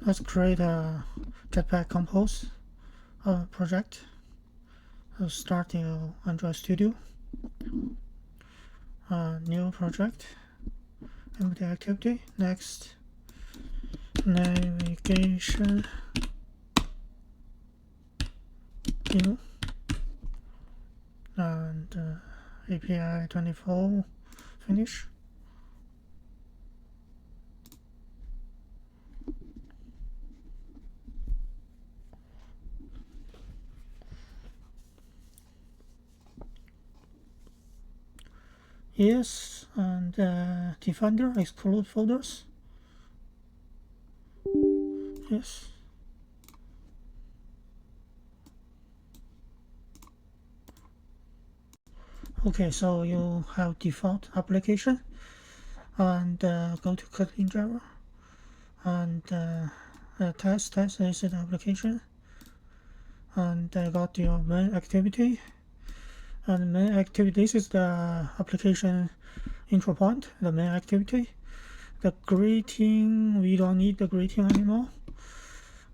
Let's create a Jetpack Compose project. So start the Android Studio. New project. Empty activity. Next, navigation. New. And API 24. Finish. Yes, and defender exclude folders. Yes. Okay, so you have default application, and go to Kotlin Java, and test is the application, and got your main activity, and main activity. This is the application intro point, the main activity. The greeting, we don't need the greeting anymore,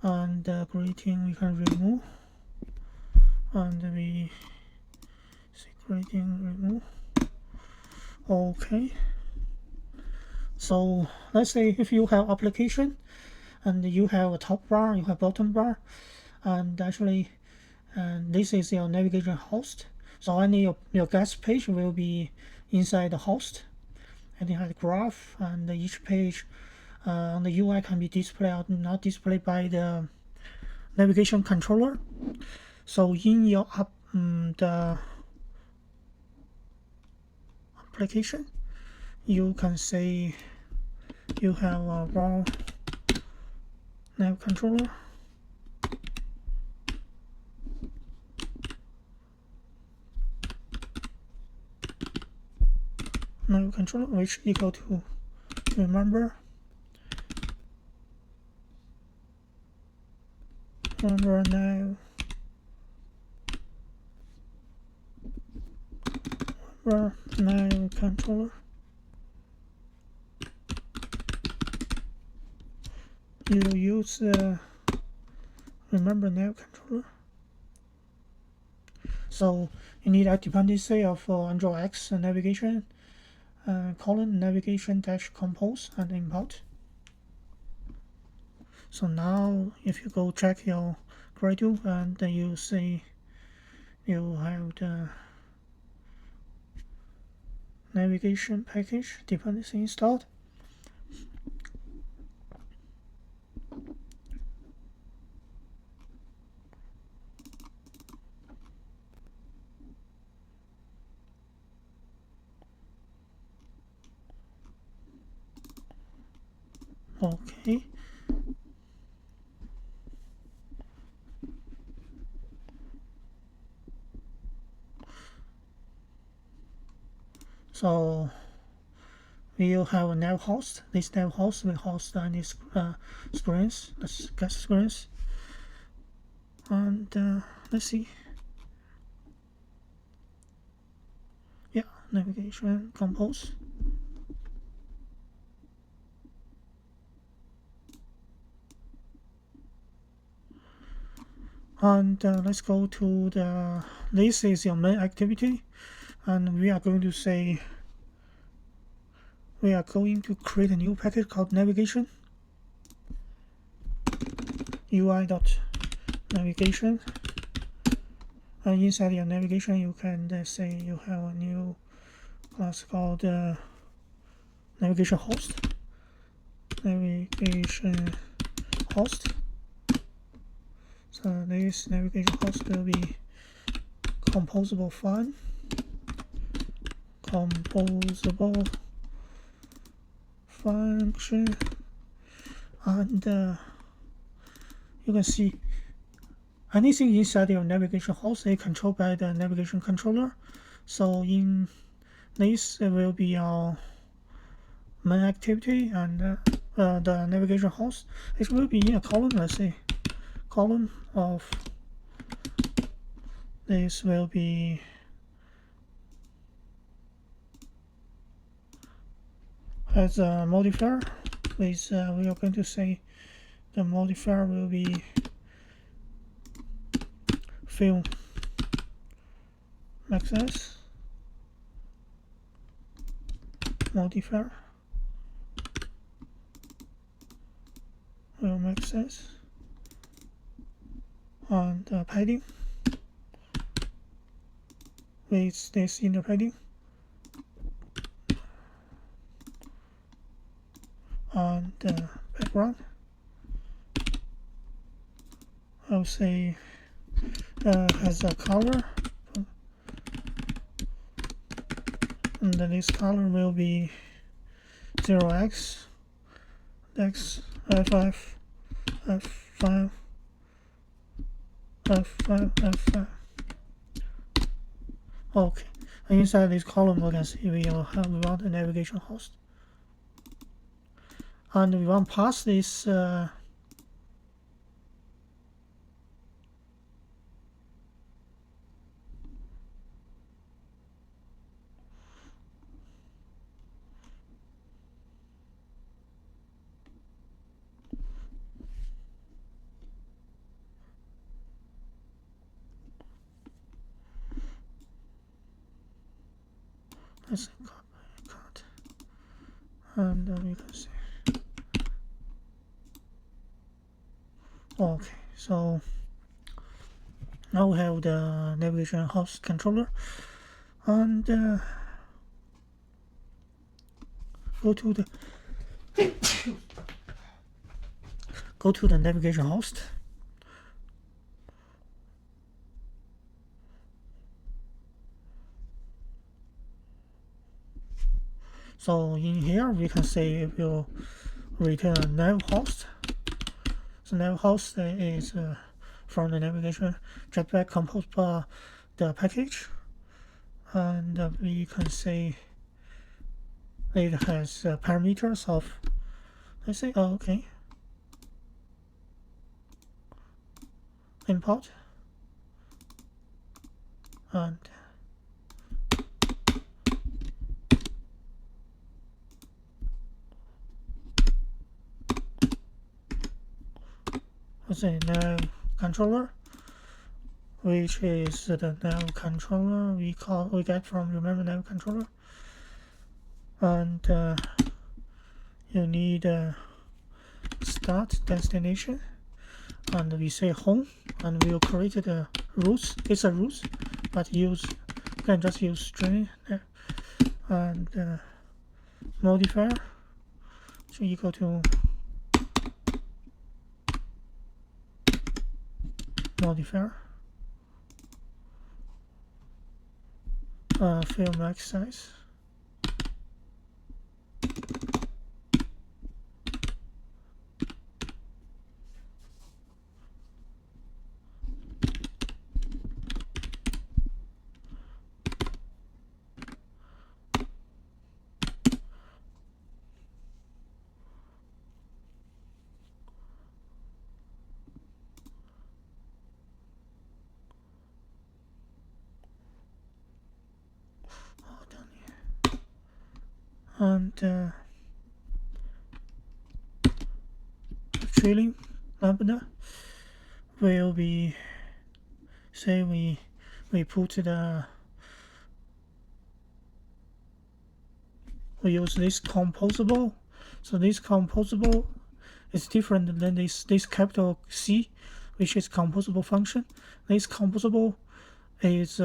and the greeting we can remove, and we see greeting remove. Okay, so let's say if you have application and you have a top bar, you have bottom bar, and actually this is your navigation host, so only your guest page will be inside the host, and you have the graph, and each page on the UI can be displayed or not displayed by the navigation controller. So in your the application, you can say you have a raw nav controller, which equal to remember nav controller. You use remember nav controller. So you need a dependency of Android X navigation colon navigation dash compose and import. So now if you go check your Gradle, and you see you have the navigation package dependency installed. Okay. So we will have a nav host. This nav host will host any screens, guest screens. And let's see. Yeah, navigation compose. And let's go to this is your main activity, and we are going to say we are going to create a new package called navigation UI.navigation, and inside your navigation you can say you have a new class called navigation host. So this navigation host will be composable function, and you can see anything inside your navigation host is controlled by the navigation controller. So in this will be our main activity, and the navigation host, it will be in a column. Let's say column of this will be as a modifier with we are going to say the modifier will be film access modifier film access and padding with this inner padding and background. I'll say has a color, and then this color will be 0x, x, f5, f5, f5, f5. Okay, and inside this column, we can see we want a navigation host, and we want to pass this let's cut, and we can see. Okay, so now we have the navigation host controller, and go to the navigation host. So in here we can say it will return a nav host. So nav host is from the navigation Jetpack compose the package, and we can say it has parameters of, let's say, okay, import and let's say nav controller, which is the nav controller we get from, remember, nav controller, and you need start destination, and we say home, and we'll create the routes. It's a route, but you can just use string there, and modifier so equal to modifier fill max size, and trailing lambda will be, say we put the, we use this composable. So this composable is different than this capital C, which is composable function. This composable is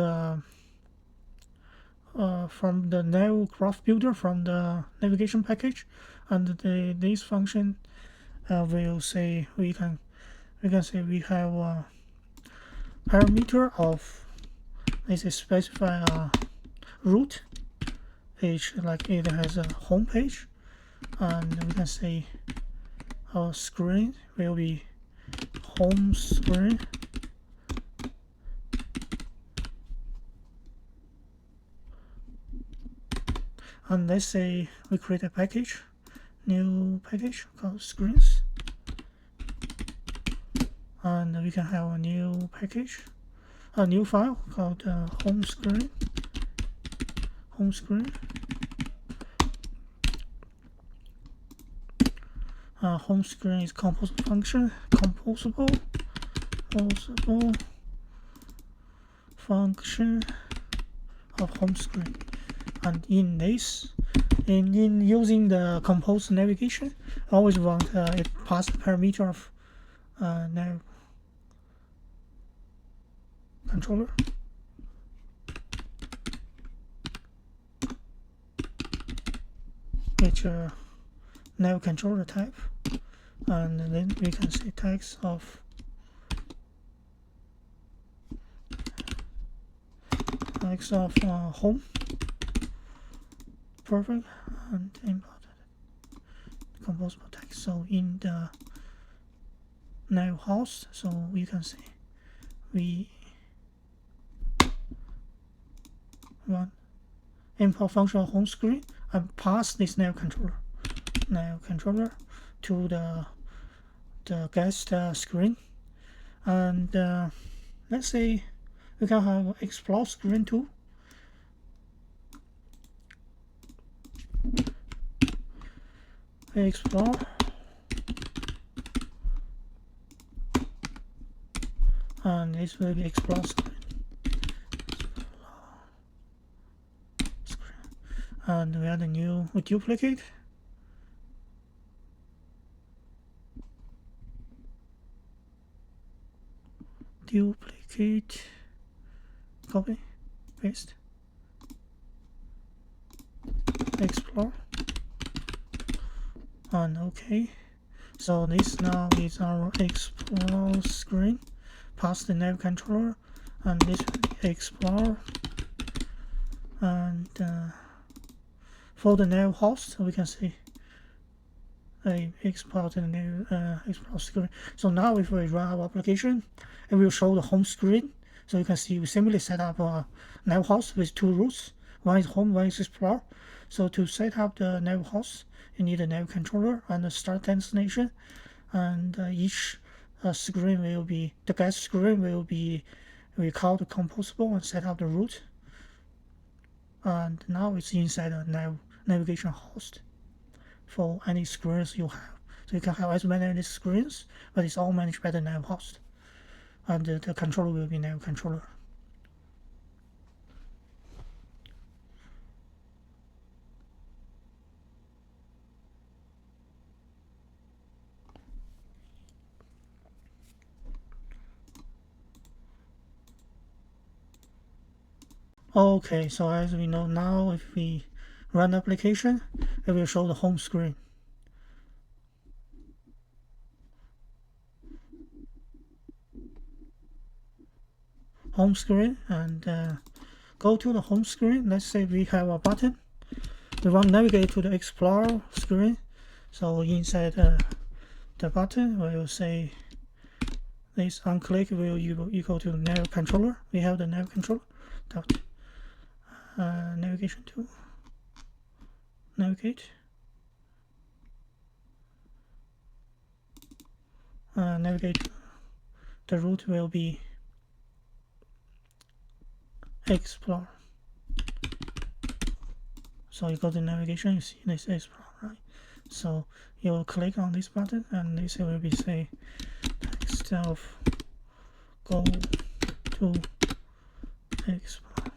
from the nav graph builder, from the navigation package, and this function will say we can say we have a parameter of, let's say, specify a route page, like it has a home page, and we can say our screen will be home screen, and let's say we create a package, new package called screens, and we can have a new package, a new file called home screen, home screen is composable function, composable function of home screen. And in this, in using the compose navigation, always want it pass the parameter of nav controller. Which nav controller type, and then we can say tags of home. Perfect. And import composable tag. So in the nav host, so we can say we run import function of home screen and pass this nav controller to the guest screen. And let's say we can have explore screen too. Explore and this will be explore screen. And we add a new duplicate. Copy, paste, explore, and OK. So this now is our explore screen. Pass the nav controller, and this will be explore. And for the nav host, we can see I export the nav explore screen. So now if we run our application, it will show the home screen. So you can see we simply set up a nav host with two routes. One is home, one is explore. So to set up the nav host, you need a nav controller and a start destination, and each screen will be, the guest screen will be, we call the composable and set up the route. And now it's inside a navigation host for any screens you have. So you can have as many screens, but it's all managed by the nav host. And the controller will be nav controller. Okay, so as we know now, if we run the application, it will show the home screen. And go to the home screen. Let's say we have a button. We want to navigate to the Explorer screen. So inside the button, we'll say this unclick will equal to nav controller. We have the nav controller dot navigation to navigate. Navigate. The route will be explore. So you go to navigation, you see this explore, right? So you'll click on this button, and this will be say text of go to explore.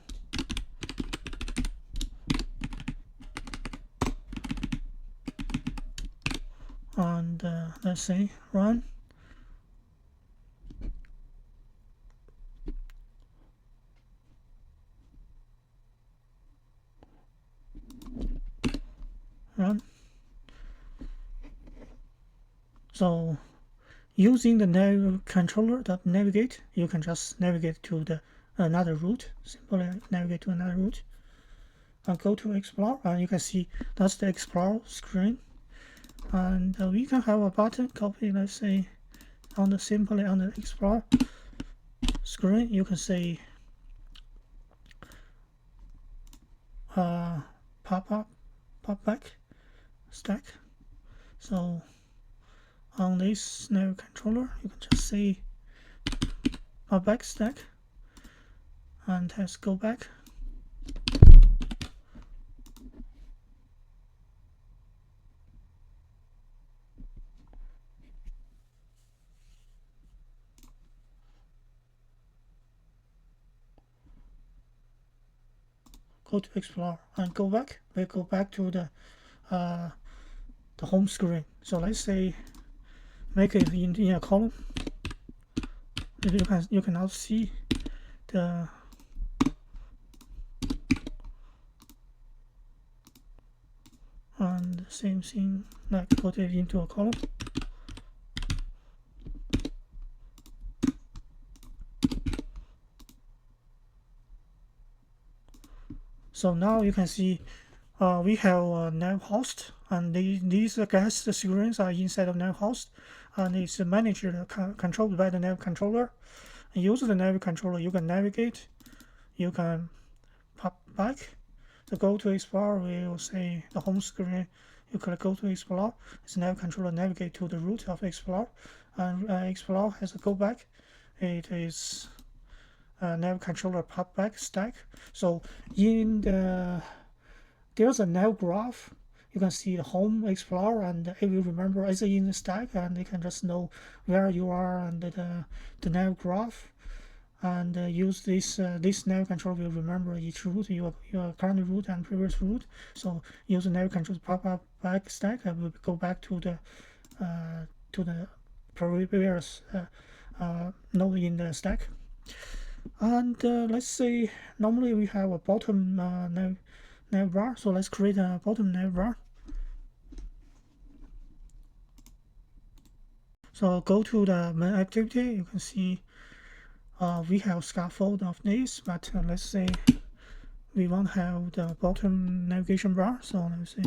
And let's say run. So using the nav controller that navigate, you can just navigate to the another route. Simply navigate to another route and go to explore, and you can see that's the explore screen. And we can have a button copy, let's say simply on the explore screen, you can say pop back stack. So on this nav controller, you can just say pop back stack and has go back. go to Explorer and go back. We go back to the home screen. So let's say make it in a column. You can now see the and same thing, like put it into a column. So now you can see we have a nav host, and these guest screens are inside of nav host, and it's managed controlled by the nav controller. Use the nav controller, you can navigate, you can pop back. So go to Explorer, we will say the home screen. You click go to Explorer. It's nav controller navigate to the root of Explorer, and Explorer has a go back. It is nav controller pop back stack. So in there's a nav graph. You can see the home Explorer, and it will remember it's in the stack, and you can just know where you are and the nav graph. And use this nav controller will remember each route, your current route and previous route. So use the nav controller pop up back stack, and will go back to the previous node in the stack. And let's say normally we have a bottom nav bar. So let's create a bottom nav bar. So go to the main activity. You can see we have scaffold of this, but let's say we want to have the bottom navigation bar. So let's say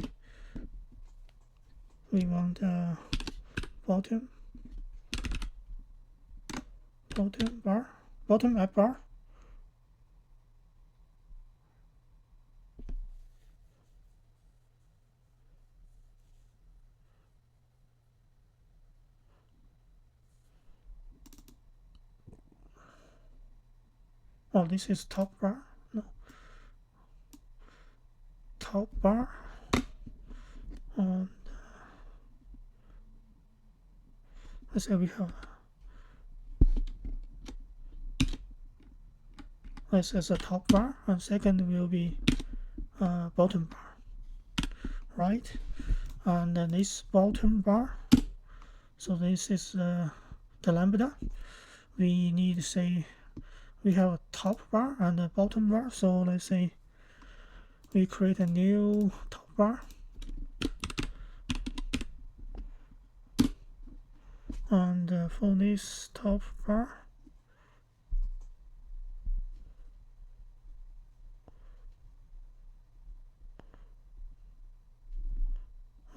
we want bottom app bar. Oh, this is top bar. No, top bar. And let's say we have this as a top bar, and second will be bottom bar, right? And then this bottom bar. So this is the lambda. We need to say we have a top bar and a bottom bar. So let's say we create a new top bar, and for this top bar,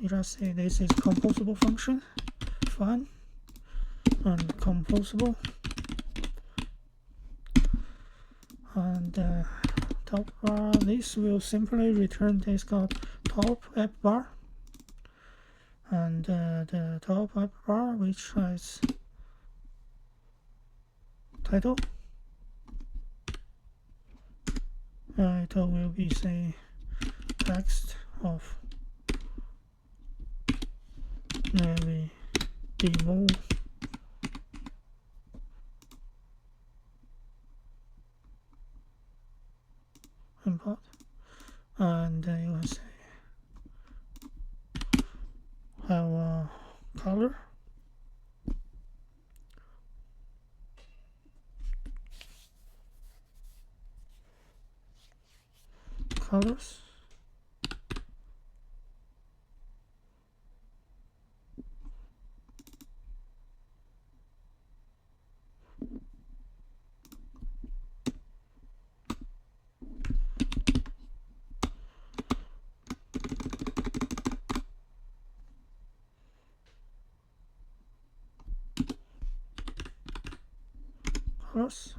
we just say this is composable function, fun, and composable, and top bar. This will simply return this called top app bar, and the top app bar which has title. Title will be say text of maybe demo import, and you can say have a color, colors,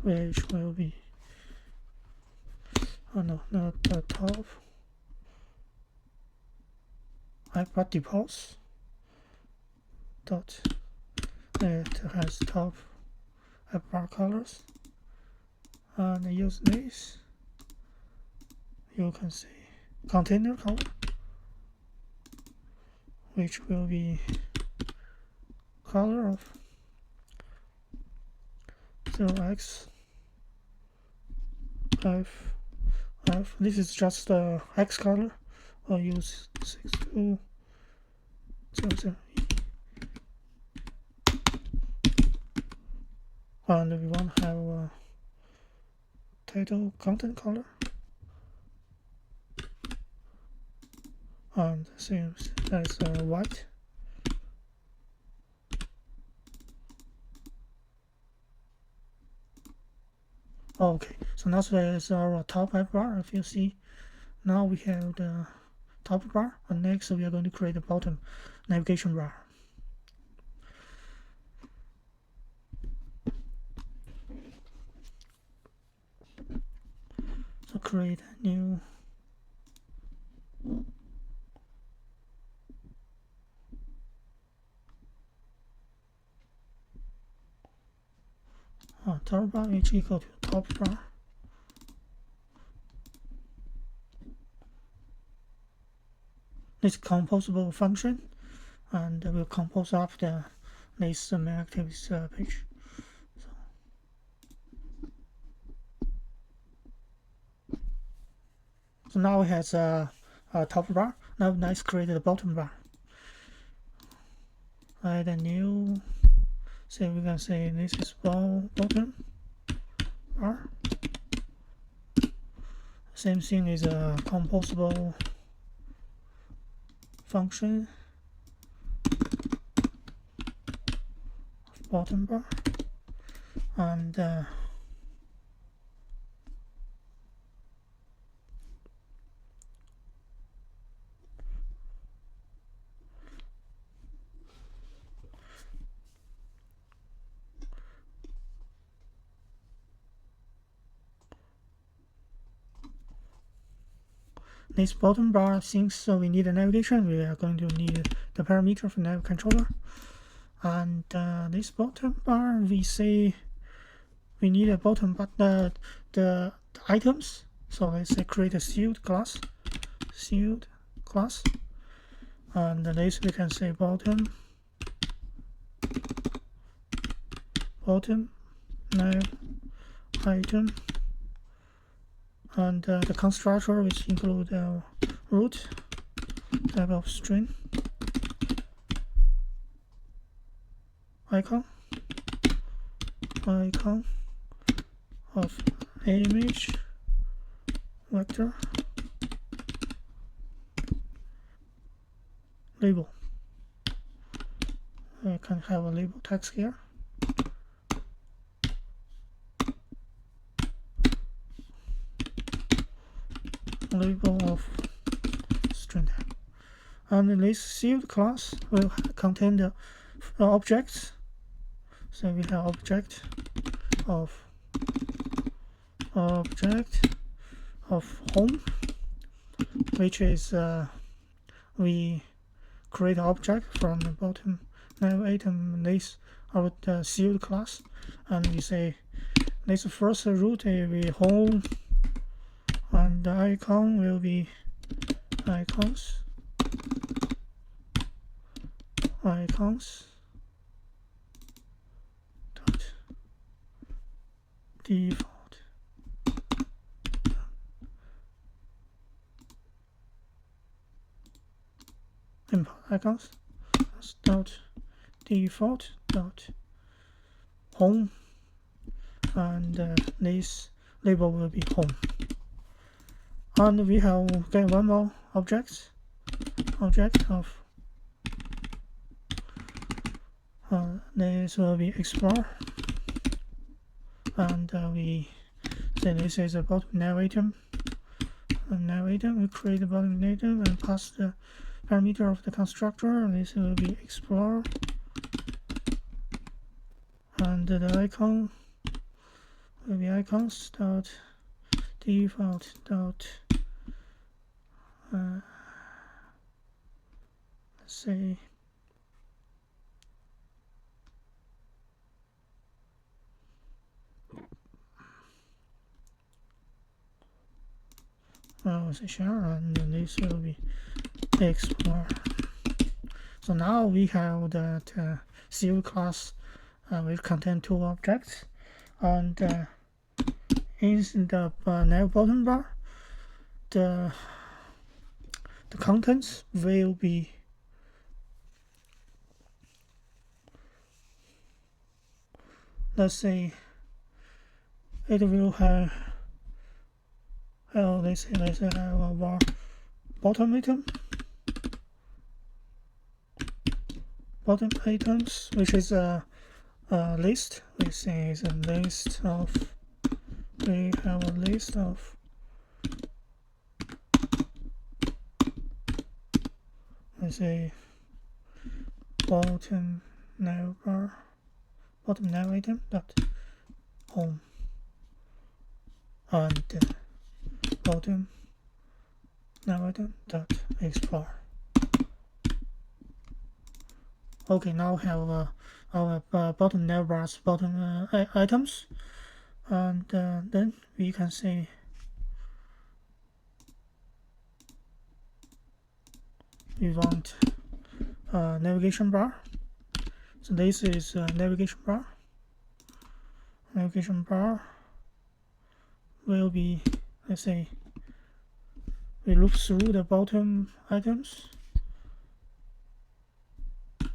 which will be no, not the top iPad defaults dot. It has top app bar colors, and use this. You can see container color, which will be color of 0x f have. This is just the X color. I'll use 6200. And we want to have a title content color. And same as white. Okay, so now there's our top bar. If you see, now we have the top bar, and next we are going to create the bottom navigation bar. So create a new top bar is equal to top bar. This composable function, and we'll compose up this main activities page. So now it has a top bar. Now let's create the bottom bar. Add a new. So we can say this is bottom bar. Same thing is a composable function of bottom bar, and this bottom bar, since we need a navigation, we are going to need the parameter for nav controller. And this bottom bar, we say we need a bottom, but the items. So let's say create a sealed class, and this we can say bottom nav item. And the constructor, which include root type of string, icon of image vector, label. I can have a label text here. Label of string type. And this sealed class will contain the objects. So we have object of home, which is we create an object from the bottom nav item. This our sealed class, and we say this first root will be home, and the icon will be icons dot default import icons dot default dot home, and this label will be home. And we have get one more object of this will be explore, and we say this is a bottom nav item. We create the bottom nav item and pass the parameter of the constructor. This will be explore, and the icon will be icons dot default dot let's say and this will be explore. So now we have that sealed class which contain two objects, and in the nav bottom bar the contents will be let's say it will have let's say have a var bottom items, which is a list. We say is a list of we have a list of let's say bottom nav item dot home and bottom nav item dot explore. Okay, now we have our bottom navbars bottom items, and then we can say we want navigation bar. So this is navigation bar. Navigation bar will be, let's say, we loop through the bottom items,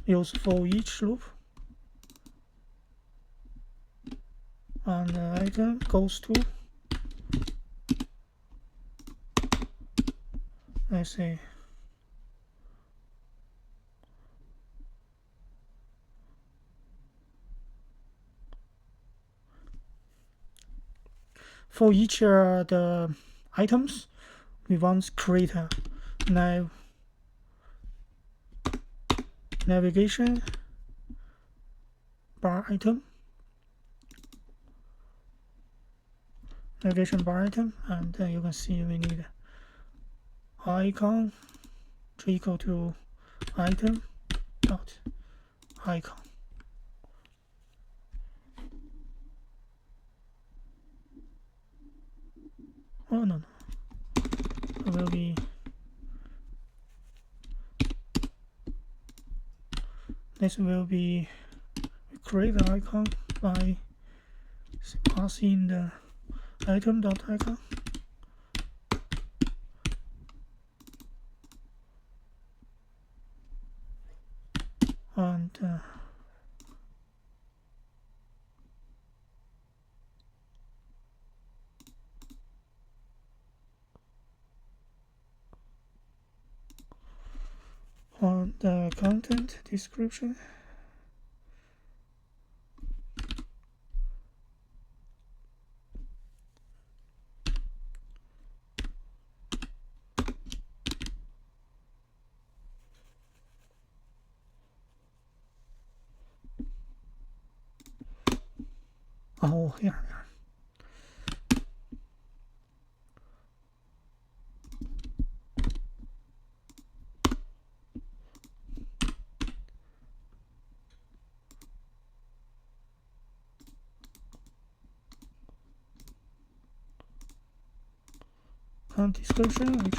use for each loop, and the item goes to, let's say, for each the items, we want to create a navigation bar item, and you can see we need icon equal to item dot icon. Oh no, it will be this will be create the icon by passing the item dot icon and on the content description. Oh, here. Description, which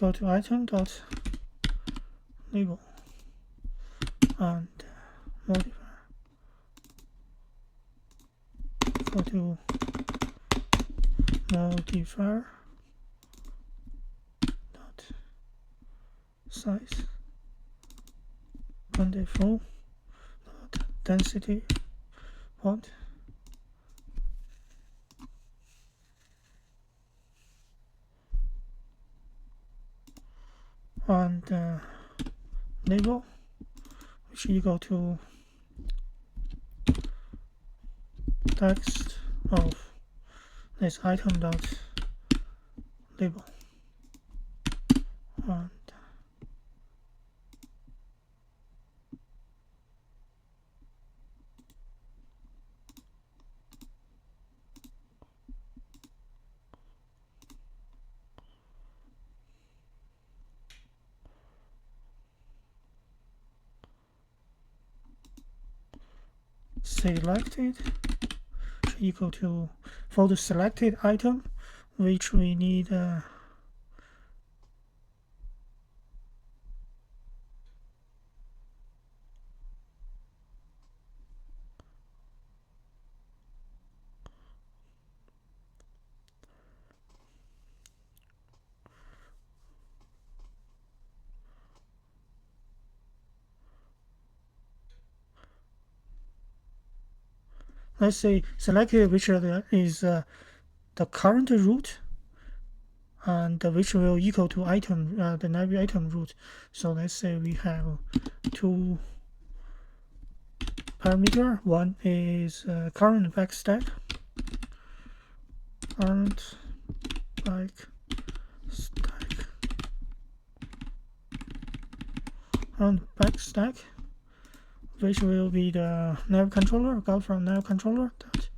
go to item dot label and modifier go to modifier dot size 24 dot density font and label, which equal to text of this item dot label and selected equal to, for the selected item, which we need let's say selected, which is the current route, and which will equal to item, the nav item route. So let's say we have two parameter. One is current backstack, current backstack, which will be the nav controller, got from nav controller dot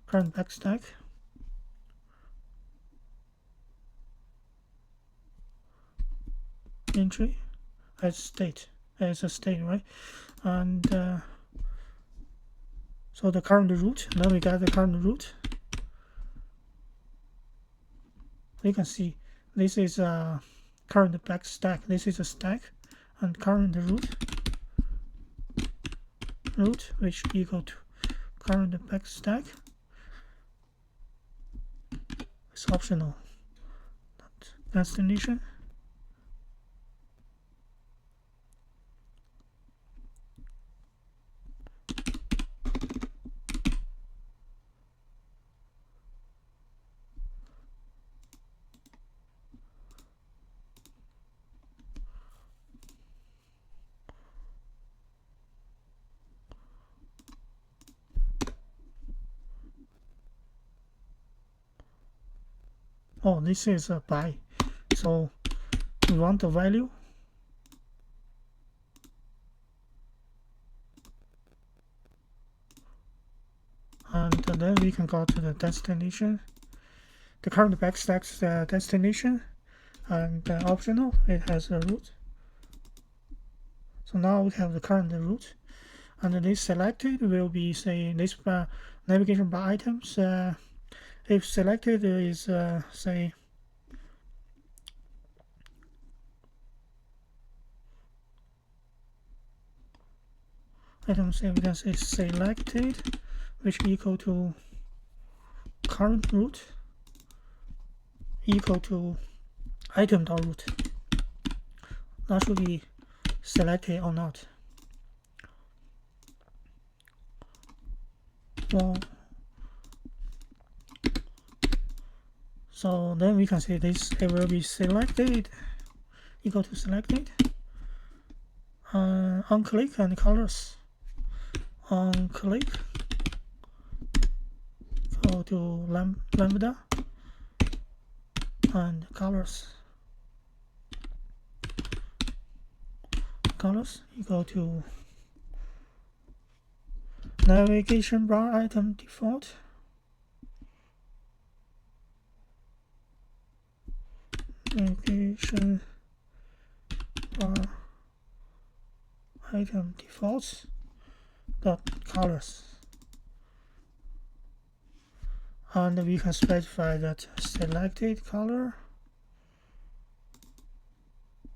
current backstack. Entry as state, as a state, right? And so the current route, now we got the current route. You can see this is a current backstack, this is a stack, and current route which equal to current backstack. It's optional. Destination. Oh, this is a by. So we want the value. And then we can go to the destination. The current backstack's destination, and optional, it has a route. So now we have the current route, and this selected will be, say, this navigation bar items. If selected is say item, say we can say selected, which equal to current route equal to item.route. That should be selected or not. Well, so then we can say this, it will be selected equal to selected. On click and colors. On click go to lambda and colors. Colors equal to navigation bar item default. Navigation bar item defaults dot colors, and we can specify that selected color,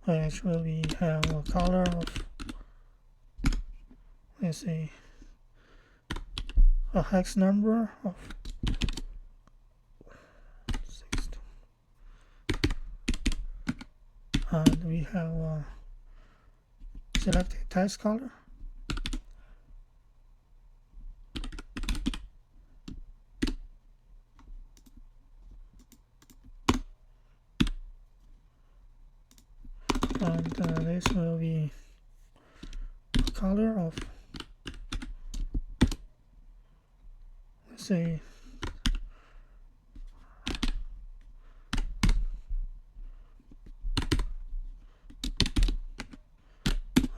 which will be have a color of, let's say, a hex number of 62, and we have a selected text color. And this will be color of, let's say,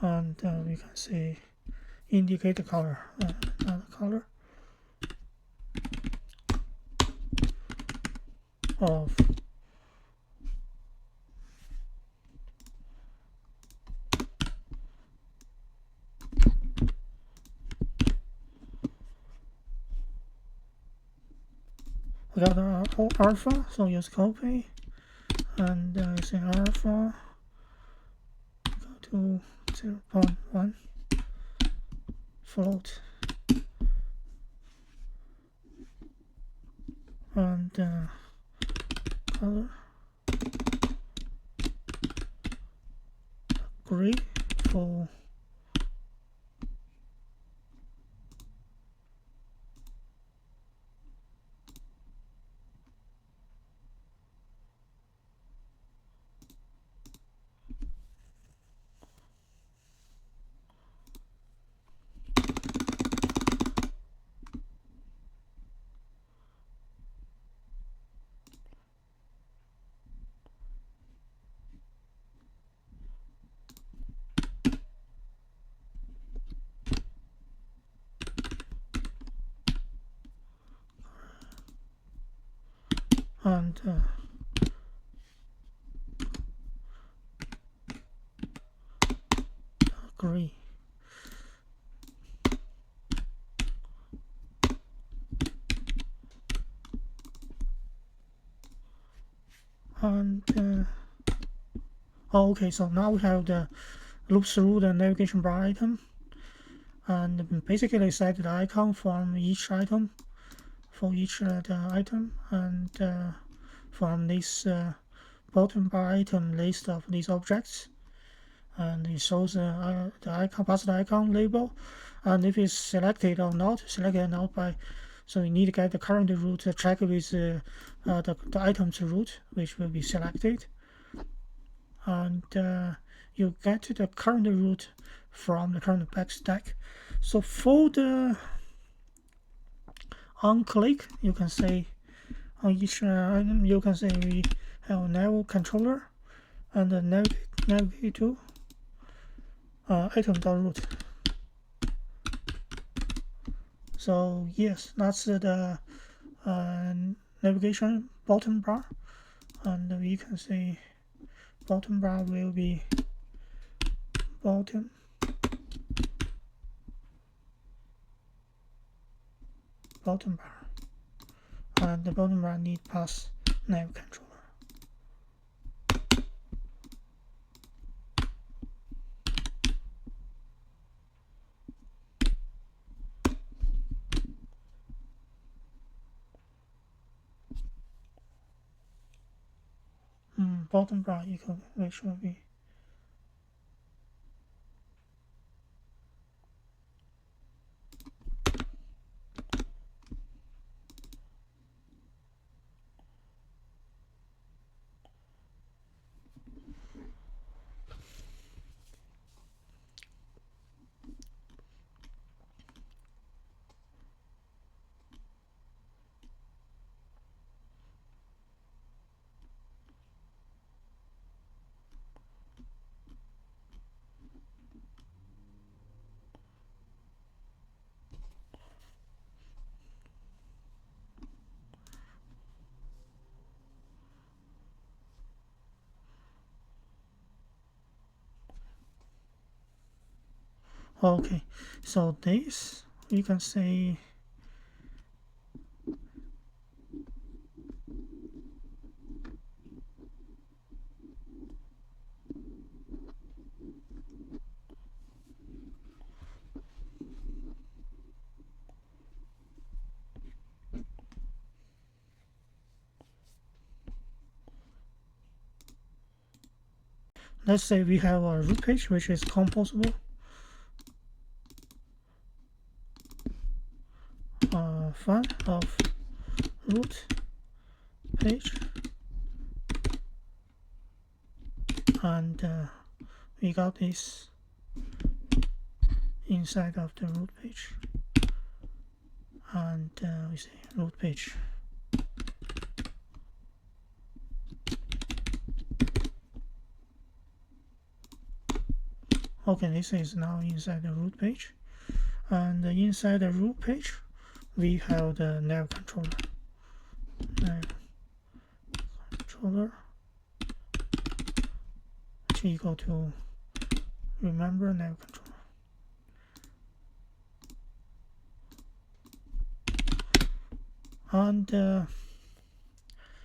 and we can say indicate the color, another color of we got alpha, so use copy, and say alpha, go to 0.1, float, and color gray for and gray. And okay, so now we have the loop through the navigation bar item, and basically set the icon from each item for each the item, and from this bottom bar item list of these objects, and it shows the icon, past icon label, and if it's selected or not, by, so you need to get the current route check with the item's route, which will be selected, and you get the current route from the current backstack. So for the on click, you can say on each item, you can say we have nav controller and the navigate to item.route. So yes, that's the navigation bottom bar, and we can say bottom bar will be bottom bar, and the bottom bar need pass nav controller. Bottom bar equal, which will be okay. So this we can say let's say we have a root page which is composable. File of root page, and we got this inside of the root page, and we say root page. Okay, this is now inside the root page, and inside the root page we have the nav controller. Which equal to remember nav controller. And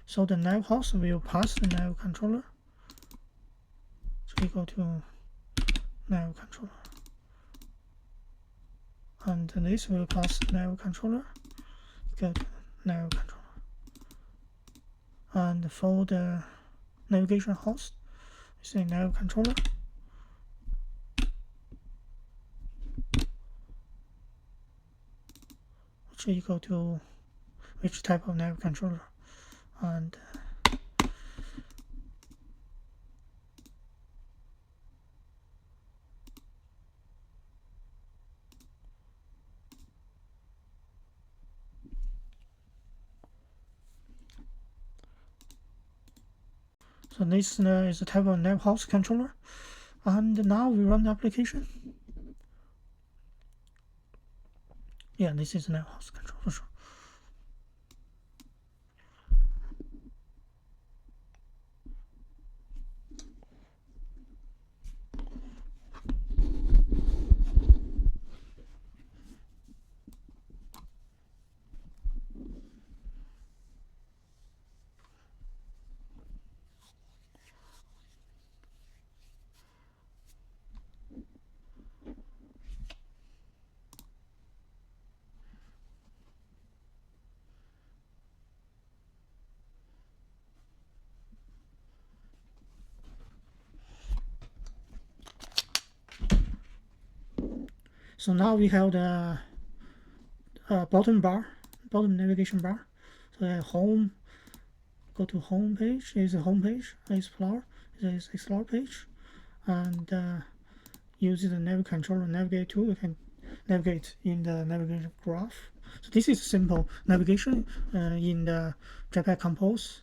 So the nav host will pass the nav controller. So we go to nav controller. And this will pass the nav controller. Go to nav controller. And for the navigation host, say nav controller. Which equal to which type of nav controller. And so this is the type of nav host controller. And now we run the application. Yeah, this is nav host controller for sure. So now we have the bottom navigation bar. So home, go to home page, is a home page, explore, is explore page, and use the nav controller navigate tool. We can navigate in the navigation graph. So this is simple navigation in the Jetpack Compose.